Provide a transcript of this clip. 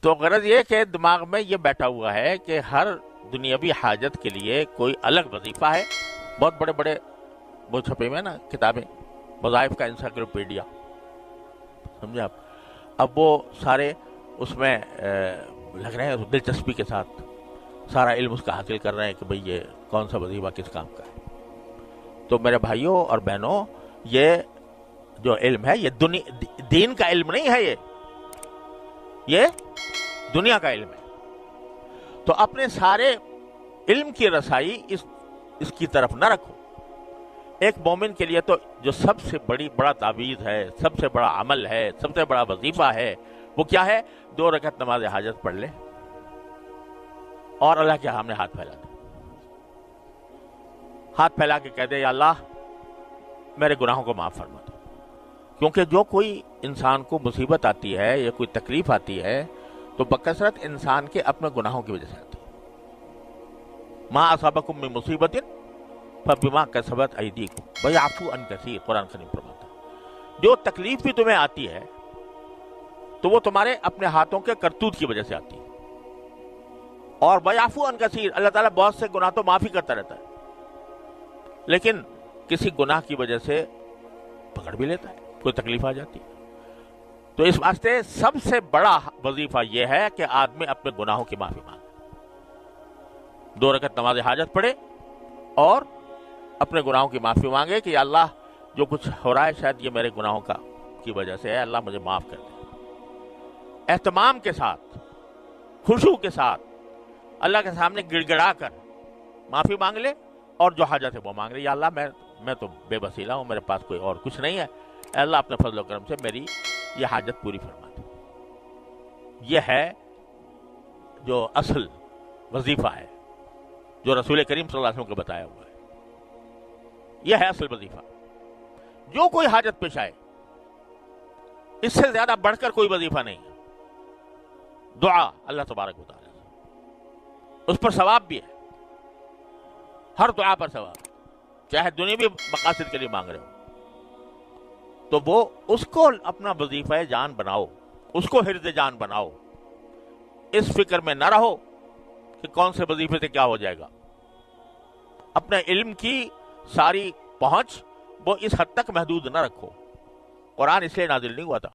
تو غرض یہ کہ دماغ میں یہ بیٹھا ہوا ہے کہ ہر دنیاوی حاجت کے لیے کوئی الگ وظیفہ ہے. بہت بڑے بڑے وہ چھپے ہوئے نا کتابیں، وظائف کا انسائکلوپیڈیا، سمجھے آپ. اب وہ سارے اس میں لگ رہے ہیں دلچسپی کے ساتھ سارا علم اس کا حاصل کر رہے ہیں کہ بھئی یہ کون سا وظیفہ کس کام کا ہے. تو میرے بھائیوں اور بہنوں، یہ جو علم ہے یہ دین کا علم نہیں ہے، یہ دنیا کا علم ہے. تو اپنے سارے علم کی رسائی اس کی طرف نہ رکھو. ایک مومن کے لیے تو جو سب سے بڑا تعویذ ہے، سب سے بڑا عمل ہے، سب سے بڑا وظیفہ ہے، وہ کیا ہے؟ 2 رکعت نماز حاجت پڑھ لے اور اللہ کے سامنے ہاتھ پھیلا دے. ہاتھ پھیلا کے کہہ دے یا اللہ میرے گناہوں کو معاف فرما دو. کیونکہ جو کوئی انسان کو مصیبت آتی ہے یا کوئی تکلیف آتی ہے تو بکثرت انسان کے اپنے گناہوں کی وجہ سے آتی ہے. ما اصابکم من مصیبت فبما کسبت ایدیکم ویعفو عن کثیر، قرآن کریم فرماتا ہے جو تکلیف بھی تمہیں آتی ہے تو وہ تمہارے اپنے ہاتھوں کے کرتوت کی وجہ سے آتی ہے. اور ویعفو عن کثیر، اللہ تعالیٰ بہت سے گناہ تو معافی کرتا رہتا ہے، لیکن کسی گناہ کی وجہ سے پکڑ بھی لیتا ہے، کوئی تکلیف آ جاتی ہے. تو اس واسطے سب سے بڑا وظیفہ یہ ہے کہ آدمی اپنے گناہوں کی معافی مانگے، 2 رکعت نماز حاجت پڑھے اور اپنے گناہوں کی معافی مانگے کہ یا اللہ جو کچھ ہو رہا ہے شاید یہ میرے گناہوں کی وجہ سے ہے، اللہ مجھے معاف کر دے. اہتمام کے ساتھ، خشوع کے ساتھ اللہ کے سامنے گڑ گڑا کر معافی مانگ لے اور جو حاجت ہے وہ مانگ لے. یا اللہ میں تو بے وسیلہ ہوں، میرے پاس کوئی اور کچھ نہیں ہے، اے اللہ اپنے فضل و کرم سے میری یہ حاجت پوری فرما دے. یہ ہے جو اصل وظیفہ ہے جو رسول کریم صلی اللہ علیہ وسلم کو بتایا ہوا ہے. یہ ہے اصل وظیفہ. جو کوئی حاجت پیش آئے اس سے زیادہ بڑھ کر کوئی وظیفہ نہیں ہے. دعا اللہ تبارک و تعالی، اس پر ثواب بھی ہے، ہر دعا پر ثواب، چاہے دنیاوی مقاصد کے لیے مانگ رہے ہو تو وہ اس کو اپنا وظیفہ جان بناؤ، اس کو حرز جان بناؤ. اس فکر میں نہ رہو کہ کون سے وظیفے سے کیا ہو جائے گا. اپنے علم کی ساری پہنچ وہ اس حد تک محدود نہ رکھو. قرآن اس لیے نازل نہیں ہوا تھا